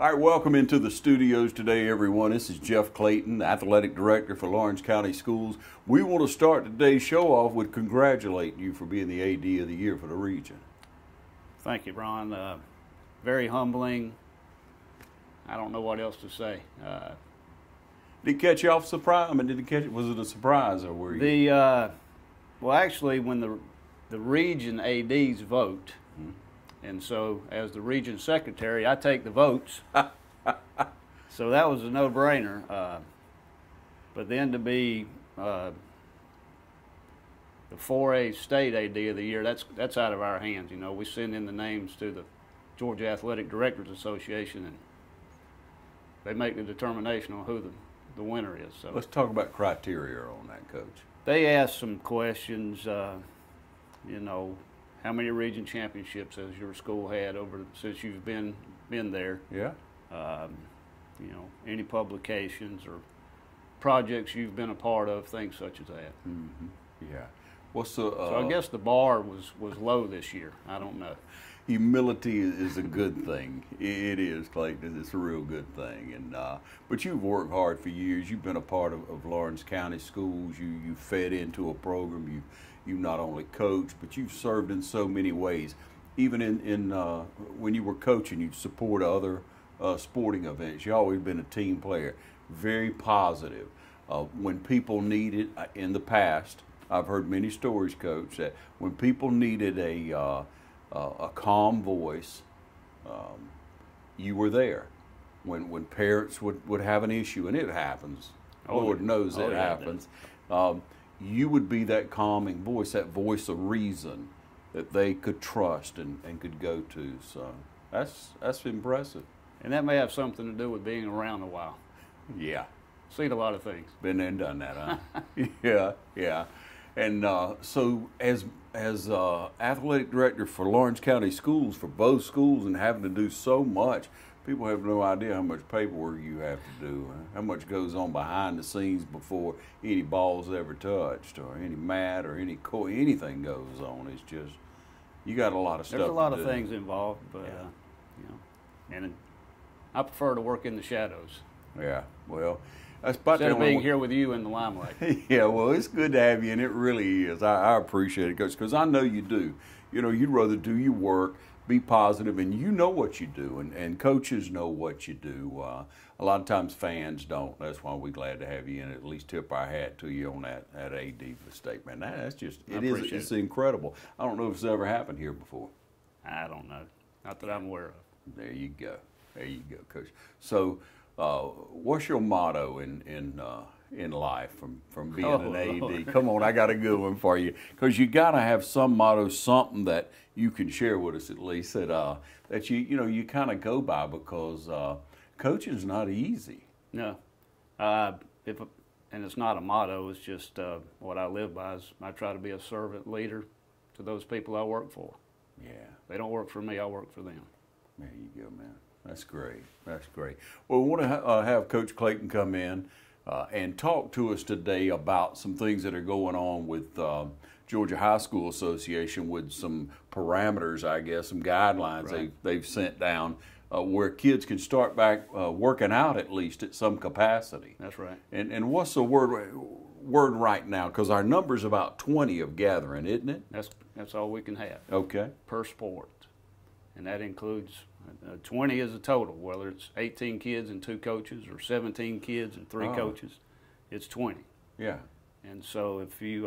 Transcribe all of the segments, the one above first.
All right, welcome into the studios today, everyone. This is Jeff Clayton, Athletic Director for Lawrence County Schools. We want to start today's show off with congratulating you for being the AD of the Year for the region. Thank you, Ron. Very humbling. I don't know what else to say. Did it catch you off surprise? I mean, was it a surprise, or were you? Well, actually, when the region ADs vote, and so as the region secretary, I take the votes. So that was a no-brainer. But then to be the 4A state AD of the year, that's out of our hands. You know, we send in the names to the Georgia Athletic Directors Association, and they make the determination on who the winner is. So let's talk about criteria on that, Coach. They asked some questions. You know, how many region championships has your school had since you've been there? Yeah. You know, any publications or projects you've been a part of, things such as that. Mm-hmm. Yeah. So I guess the bar was low this year. I don't know. Humility is a good thing. It is, Clayton. It's a real good thing. And but you've worked hard for years. You've been a part of Lawrence County Schools. You fed into a program. You not only coached, but you've served in so many ways. Even in when you were coaching, you support other sporting events. You've always been a team player. Very positive. When people needed, in the past, I've heard many stories, Coach, that when people needed a calm voice, you were there. When parents would have an issue, and it happens, Lord knows it happens, you would be that calming voice, that voice of reason that they could trust and could go to. So that's impressive. And that may have something to do with being around a while. Yeah. Seen a lot of things. Been there and done that, huh? Yeah. And so as athletic director for Lawrence County Schools, for both schools, and having to do so much, people have no idea how much paperwork you have to do, how much goes on behind the scenes before any ball's ever touched, or any mat, or anything goes on. It's just, you got a lot of stuff to do. There's a lot of things involved, but you know, and I prefer to work in the shadows. Yeah, well, that's about instead of being here with you in the limelight. Yeah, well, it's good to have you, and it really is. I appreciate it, Coach, because I know you do. You know, you'd rather do your work, be positive, and you know what you do, and coaches know what you do. A lot of times fans don't. That's why we're glad to have you in. At least tip our hat to you on that AD mistake, man. That's just, it's incredible. I don't know if it's ever happened here before. I don't know. Not that I'm aware of. There you go, Coach. So, what's your motto in life from being an AD? Lord. Come on, I got a good one for you, because you got to have some motto, something that you can share with us at least that you kind of go by, because coaching's not easy. No, and it's not a motto. It's just what I live by. Is I try to be a servant leader to those people I work for. Yeah, they don't work for me. I work for them. There you go, man. That's great. That's great. Well, we want to have Coach Clayton come in and talk to us today about some things that are going on with Georgia High School Association, with some parameters, I guess, some guidelines right. they've sent down where kids can start back working out at least at some capacity. That's right. And what's the word right now? Because our number's about 20 of gathering, isn't it? That's all we can have. Okay. Per sport. And that includes 20 is a total, whether it's 18 kids and 2 coaches or 17 kids and 3 coaches, it's 20. Yeah. And so if you,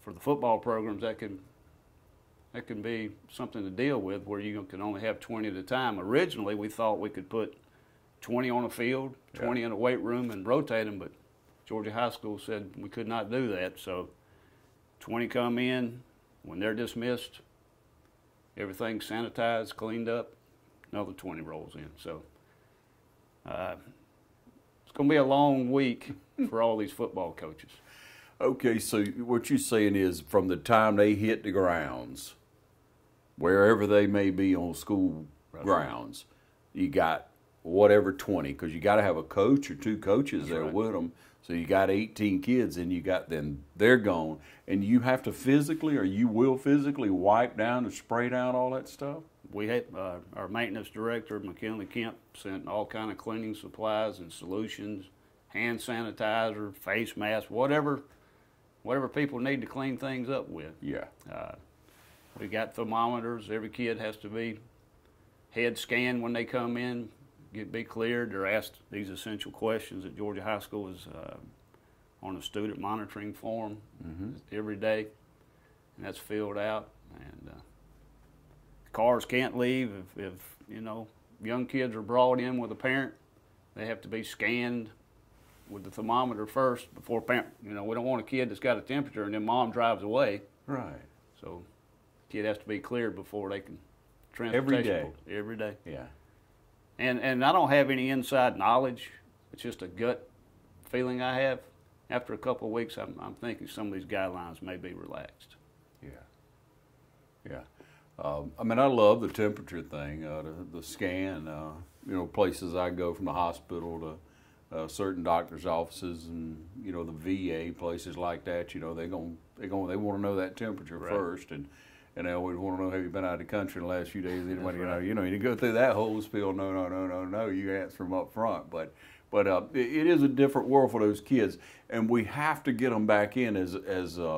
for the football programs, that can be something to deal with, where you can only have 20 at a time. Originally, we thought we could put 20 on a field, 20 in a weight room, and rotate them, but Georgia High School said we could not do that. So 20 come in. When they're dismissed, everything's sanitized, cleaned up, another 20 rolls in. So it's going to be a long week for all these football coaches. Okay, so what you're saying is from the time they hit the grounds, wherever they may be on school grounds, you got whatever 20, because you got to have a coach or 2 coaches there with them. So you got 18 kids, and then they're gone, and you have to physically, or you will physically wipe down and spray down all that stuff? we had our maintenance director, McKinley Kemp, sent all kind of cleaning supplies and solutions, hand sanitizer, face masks, whatever people need to clean things up with. Yeah. We got thermometers. Every kid has to be head scanned when they come in, be cleared. They're asked these essential questions at Georgia High School is on a student monitoring form every day, and that's filled out. And cars can't leave if you know, young kids are brought in with a parent. They have to be scanned with the thermometer first before parent. You know, we don't want a kid that's got a temperature and then mom drives away. Right. So, kid has to be cleared before they can Every day. Every day. Yeah. And I don't have any inside knowledge. It's just a gut feeling I have. After a couple of weeks, I'm thinking some of these guidelines may be relaxed. Yeah. Yeah. I mean, I love the temperature thing, the scan. You know, places I go from the hospital to certain doctors' offices, and you know, the VA places like that. You know, they want to know that temperature first, and they always want to know, have you been out of the country in the last few days? Anybody, you know, you go through that whole spiel. No. You answer them up front, but it is a different world for those kids, and we have to get them back in as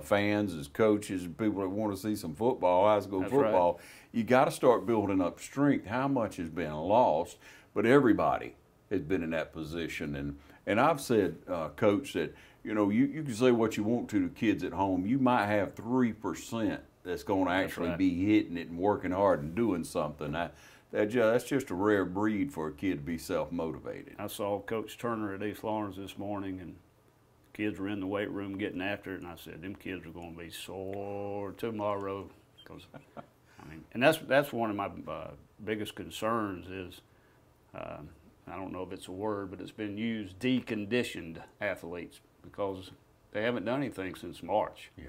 fans, as coaches, people that want to see some football, high school football. Right. You got to start building up strength. How much has been lost? But everybody has been in that position, and I've said, Coach, that you know, you can say what you want to the kids at home. You might have 3% that's going to actually be hitting it and working hard and doing something. That's just a rare breed for a kid to be self-motivated. I saw Coach Turner at East Lawrence this morning, and kids were in the weight room getting after it, and I said, them kids are going to be sore tomorrow. Cause, I mean, and that's one of my biggest concerns is, I don't know if it's a word, but it's been used, deconditioned athletes, because they haven't done anything since March. Yeah.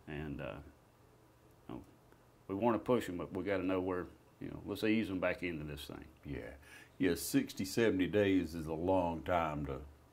And we want to push them, but we got to know where, you know, let's ease them back into this thing. Yeah, 60, 70 days is a long time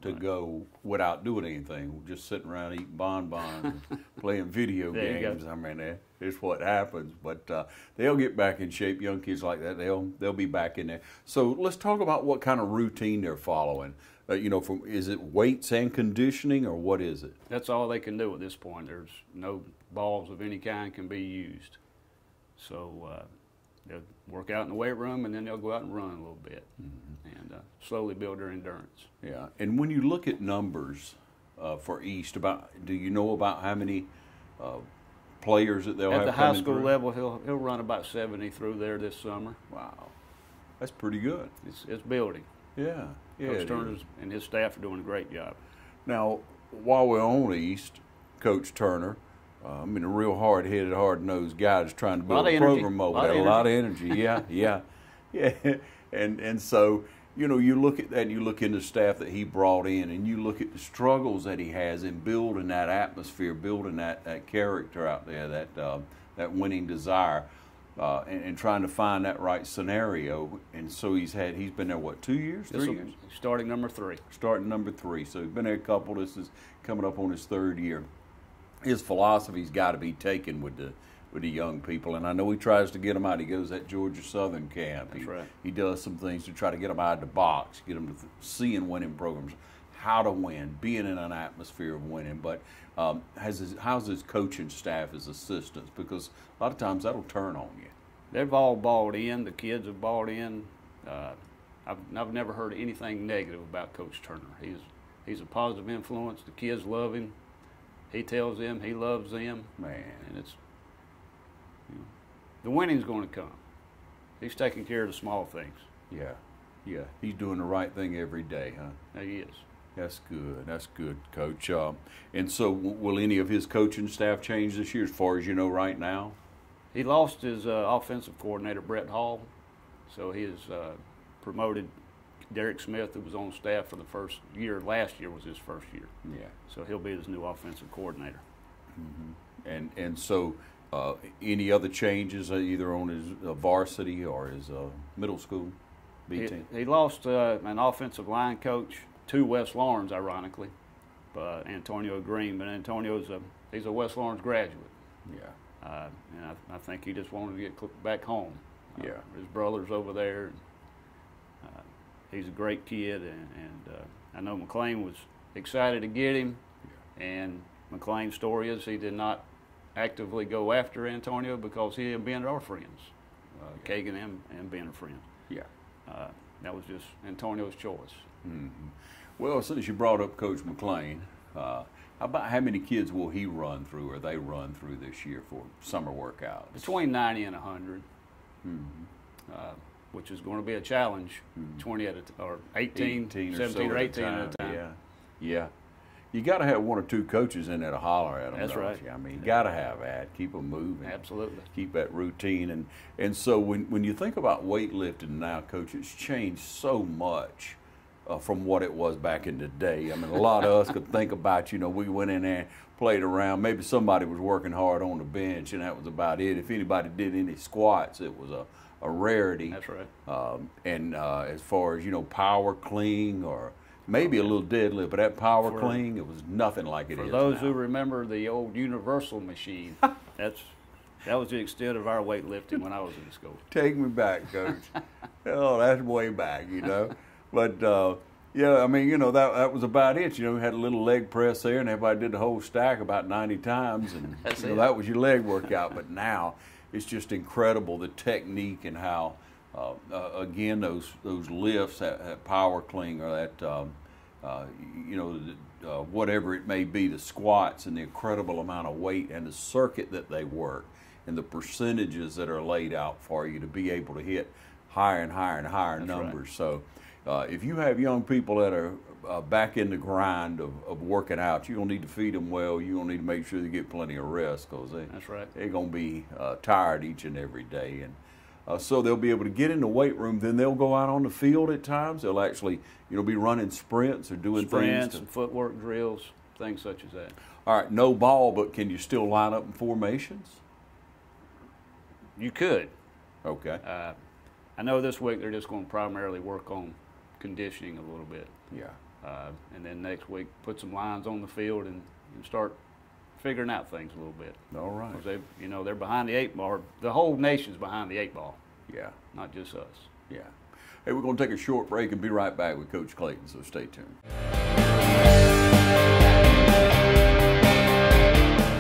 to go without doing anything. We're just sitting around eating bonbons and playing video games. I mean, it's what happens. But they'll get back in shape. Young kids like that, they'll be back in there. So let's talk about what kind of routine they're following. You know, is it weights and conditioning, or what is it? That's all they can do at this point. There's no balls of any kind can be used. So they'll work out in the weight room, and then they'll go out and run a little bit and slowly build their endurance. Yeah, and when you look at numbers for East, do you know about how many players that they'll have at the coming high school through? level? He'll run about 70 through there this summer. Wow, that's pretty good. It's building. Yeah, Coach Turner and his staff are doing a great job. Now, while we're on East, Coach Turner, I mean, a real hard-headed, hard-nosed guy that's trying to build a program over there. A lot of energy. Yeah. And so, you know, you look at that and you look into the staff that he brought in, and you look at the struggles that he has in building that atmosphere, building that character out there, that winning desire, and trying to find that right scenario. And so he's been there, what, 2 years, 3 years? Starting number 3. Starting number 3. So he's been there a couple. This is coming up on his 3rd year. His philosophy's got to be taken with the young people, and I know he tries to get them out. He goes at Georgia Southern camp. He does some things to try to get them out of the box, get them to seeing winning programs, how to win, being in an atmosphere of winning. But how's his coaching staff, his assistants? Because a lot of times that'll turn on you. They've all bought in. The kids have bought in. I've never heard anything negative about Coach Turner. He's a positive influence. The kids love him. He tells them he loves them. Man. And it's, you know, the winning's going to come. He's taking care of the small things. Yeah. He's doing the right thing every day, huh? He is. That's good, Coach. And so will any of his coaching staff change this year as far as you know right now? He lost his offensive coordinator, Brett Hall. So he has promoted Derek Smith, who was on staff for the first year. Last year was his first year. Yeah. So he'll be his new offensive coordinator. And so any other changes either on his varsity or his middle school B team? He lost an offensive line coach to West Lawrence, ironically, Antonio Green. But Antonio's he's a West Lawrence graduate. Yeah. And I think he just wanted to get back home. Yeah. His brother's over there. He's a great kid, and I know McLean was excited to get him. And McLean's story is he did not actively go after Antonio because he and Ben are friends. Kagan and Ben are friends. Yeah. That was just Antonio's choice. Mm-hmm. Well, since you brought up Coach McLean, about how many kids will he run through, or they run through this year for summer workouts? Between 90 and 100, which is going to be a challenge. 20 at a or 18 17 or 18 at a time. Yeah, yeah. You got to have one or two coaches in there to holler at them. That's right. You? I mean, you got to have that. Keep them moving. Absolutely. Keep that routine. And so when you think about weightlifting now, Coach, it's changed so much from what it was back in the day. I mean, a lot of us could think about, we went in there, played around. Maybe somebody was working hard on the bench, and that was about it. If anybody did any squats, it was a rarity. That's right. And as far as, power clean or maybe a little deadlift, but that power clean, it was nothing like it is now. For those who remember the old universal machine, that was the extent of our weightlifting when I was in school. Take me back, Coach. Oh, that's way back, But, yeah, I mean, that was about it. We had a little leg press there, and everybody did the whole stack about 90 times, and that was your leg workout. But now it's just incredible, the technique and how, again, those lifts, that power clean or that, whatever it may be, the squats and the incredible amount of weight and the circuit that they work and the percentages that are laid out for you to be able to hit higher and higher and higher numbers. Right. So if you have young people that are back in the grind of working out, you're going to need to feed them well. You're going to need to make sure they get plenty of rest because they're going to be tired each and every day. And so they'll be able to get in the weight room. Then they'll go out on the field at times. They'll actually, be running sprints or doing sprints and footwork drills, things such as that. All right, no ball, but can you still line up in formations? You could. Okay. I know this week they're just going to primarily work on conditioning a little bit. Yeah. And then next week put some lines on the field and start figuring out things a little bit. All right. Because they're behind the 8 ball. The whole nation's behind the 8 ball. Yeah. Not just us. Yeah. Hey, we're going to take a short break and be right back with Coach Clayton, so stay tuned.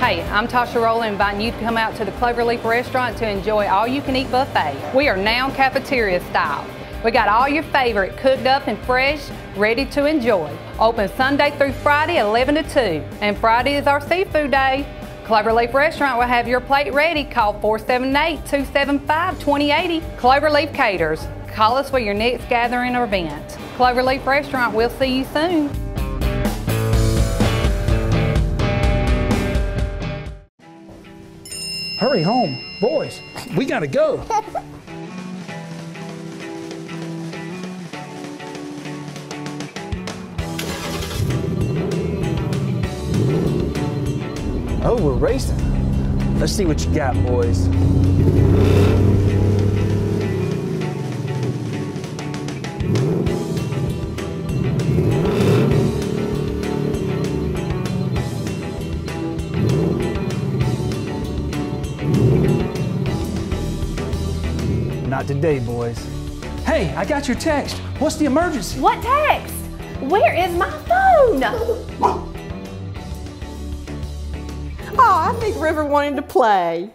Hey, I'm Tasha Rowland, inviting you to come out to the Cloverleaf Restaurant to enjoy all-you-can-eat buffet. We are now cafeteria style. We got all your favorite cooked up and fresh, ready to enjoy. Open Sunday through Friday, 11 to 2. And Friday is our seafood day. Cloverleaf Restaurant will have your plate ready. Call 478-275-2080. Cloverleaf Caters. Call us for your next gathering or event. Cloverleaf Restaurant, we'll see you soon. Hurry home, boys. We gotta go. Oh, we're racing. Let's see what you got, boys. Not today, boys. Hey, I got your text. What's the emergency? What text? Where is my phone? Oh, I think River wanted to play.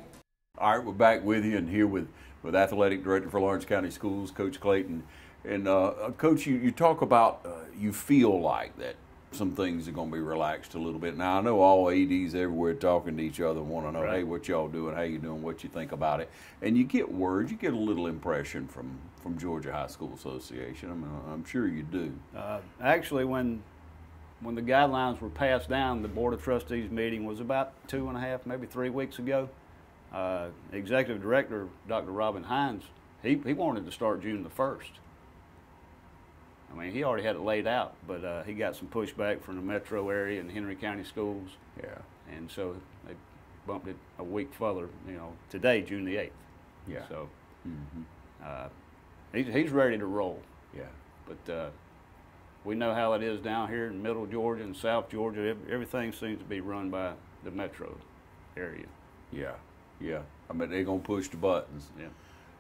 All right, we're back with you and here with Athletic Director for Lawrence County Schools, Coach Clayton. And Coach, you talk about you feel like that some things are going to be relaxed a little bit. Now, I know all ADs everywhere talking to each other want to know, hey, what y'all doing, how you doing, what you think about it. And you get words, you get a little impression from Georgia High School Association. I mean, I'm sure you do. Actually, when the guidelines were passed down, the Board of Trustees meeting was about 2.5, maybe 3 weeks ago. Executive Director, Dr. Robin Hines, he wanted to start June the 1st. I mean, he already had it laid out, but he got some pushback from the metro area and Henry County schools. Yeah. And so they bumped it a week further, today, June the 8th. Yeah. So he's ready to roll. Yeah. But we know how it is down here in middle Georgia and South Georgia. Everything seems to be run by the metro area. Yeah. Yeah. I mean, they're going to push the buttons. Yeah.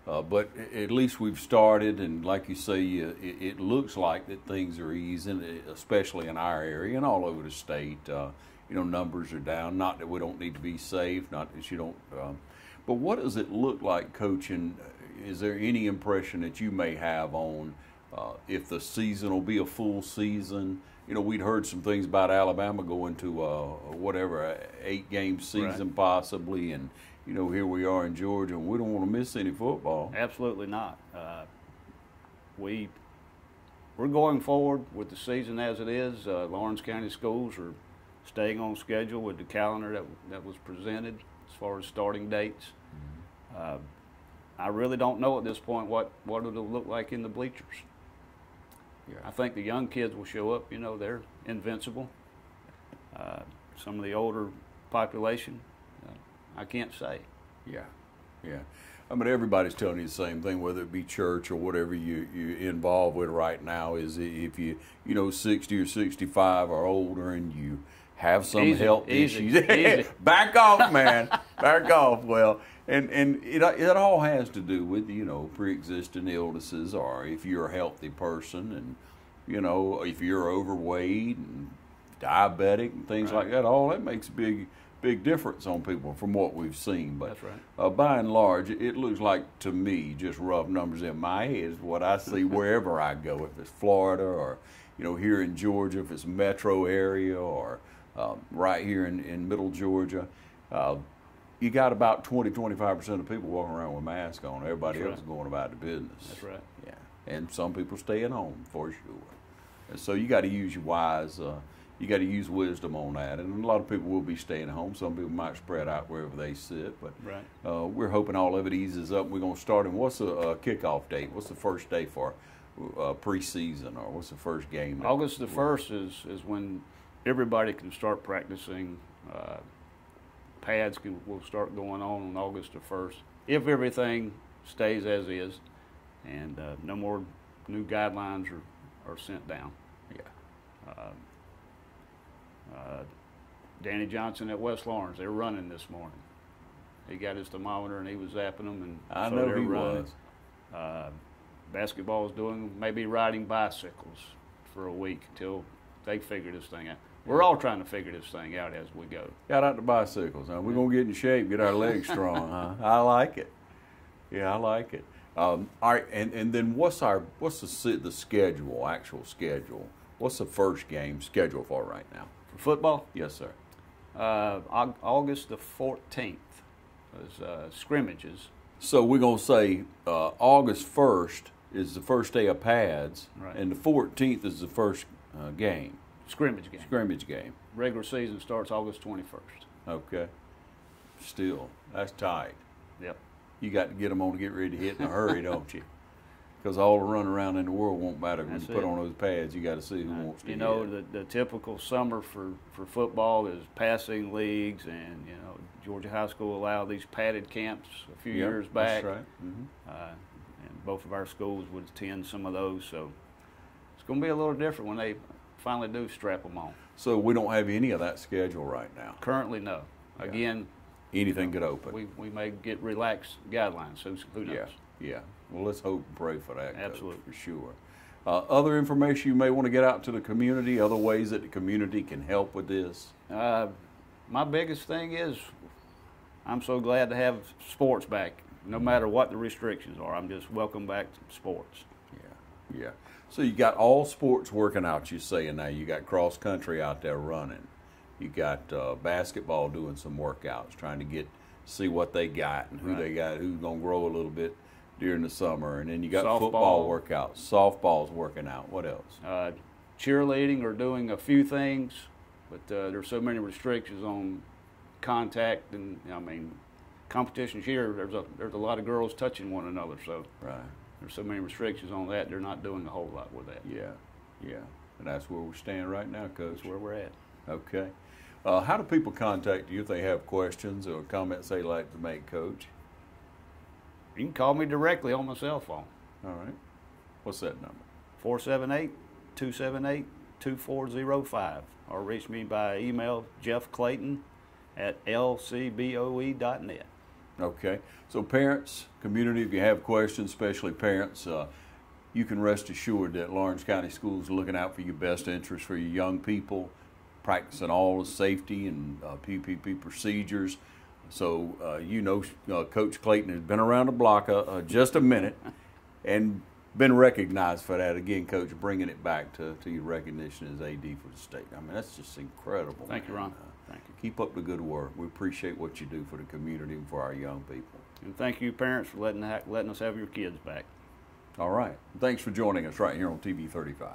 But at least we've started, and like you say, it looks like that things are easing, especially in our area and all over the state. You know, numbers are down. Not that we don't need to be safe, not that you don't. But what does it look like coaching? Is there any impression that you may have on if the season will be a full season? You know, we'd heard some things about Alabama going to whatever, 8-game season possibly, and you know, here we are in Georgia, and we don't want to miss any football. Absolutely not. We're going forward with the season as it is. Lawrence County schools are staying on schedule with the calendar that was presented as far as starting dates. I really don't know at this point what it'll look like in the bleachers. Yeah. I think the young kids will show up. You know, they're invincible. Some of the older population, I can't say. Yeah, yeah. I mean, everybody's telling you the same thing, whether it be church or whatever you're involved with right now, is if you know, 60 or 65 or older and you have some health issues. Easy. Back off, man. Back off. Well, and it all has to do with, you know, pre-existing illnesses, or if you're a healthy person, and, you know, if you're overweight and diabetic and things like that. All that makes a big difference on people from what we've seen. But that's right. By and large, it looks like, to me, just rough numbers in my head, is what I see wherever I go. If it's Florida, or, you know, here in Georgia, if it's metro area, or right here in middle Georgia, you got about 20-25% of people walking around with masks on. Everybody else is going about the business. That's right. Yeah, and some people staying home for sure. And so you got to use your wise. You got to use wisdom on that, and a lot of people will be staying home. Some people might spread out wherever they sit, but we're hoping all of it eases up. We're going to start. And what's the kickoff date? What's the first day for preseason, or what's the first game? August the 1st is when everybody can start practicing. Pads will start going on August the 1st, if everything stays as is, and no more new guidelines are sent down. Yeah. Danny Johnson at West Lawrence, they're running this morning. He got his thermometer and he was zapping them, and I so know they're he running. was. Basketball is doing maybe riding bicycles for a week until they figure this thing out. We're all trying to figure this thing out as we go. Got out the bicycles, huh? We're gonna get in shape, get our legs strong, huh? I like it. Yeah, I like it. All right, and then what's the schedule? Actual schedule? What's the first game scheduled for right now? For football? Yes, sir. August the 14th is scrimmages. So we're going to say August 1st is the first day of pads, and the 14th is the first game. Scrimmage game. Scrimmage game. Regular season starts August 21st. Okay. Still, that's tight. Yep. You got to get them on to get ready to hit in a hurry, don't you? Because all the run around in the world won't matter. When you put on those pads, you got to see who wants to. You know, the typical summer for football is passing leagues, and you know, Georgia High School allowed these padded camps a few years back. That's right. Mm-hmm. And both of our schools would attend some of those, so it's going to be a little different when they finally do strap them on. So we don't have any of that schedule right now. Currently, no. Yeah. Again, anything could open. We may get relaxed guidelines. Who knows? Yeah. Yeah. Well, let's hope and pray for that. Absolutely. Coach, for sure. Other information you may want to get out to the community, other ways that the community can help with this? My biggest thing is I'm so glad to have sports back. No matter what the restrictions are, I'm just welcome back to sports. Yeah, yeah. So you got all sports working out, you saying now. You got cross country out there running. You got basketball doing some workouts, trying to see what they got and who they got, who's going to grow a little bit during the summer. And then you got football workouts, softball's working out. What else? Cheerleading are doing a few things, but there's so many restrictions on contact, and I mean, competitions here. There's a lot of girls touching one another, so there's so many restrictions on that. They're not doing a whole lot with that. Yeah, yeah, and that's where we're standing right now, Coach. That's where we're at. Okay. How do people contact you if they have questions or comments they'd like to make, Coach? You can call me directly on my cell phone. All right. What's that number? 478-278-2405. Or reach me by email, jeffclayton@lcboe.net. Okay. So parents, community, if you have questions, especially parents, you can rest assured that Lawrence County Schools are looking out for your best interest for your young people, practicing all the safety and PPP procedures. So Coach Clayton has been around the block just a minute and been recognized for that. Again, Coach, bringing it back to your recognition as AD for the state. I mean, that's just incredible. Thank you, Ron. Thank you. Keep up the good work. We appreciate what you do for the community and for our young people. And thank you, parents, for letting us have your kids back. All right. Thanks for joining us right here on TV 35.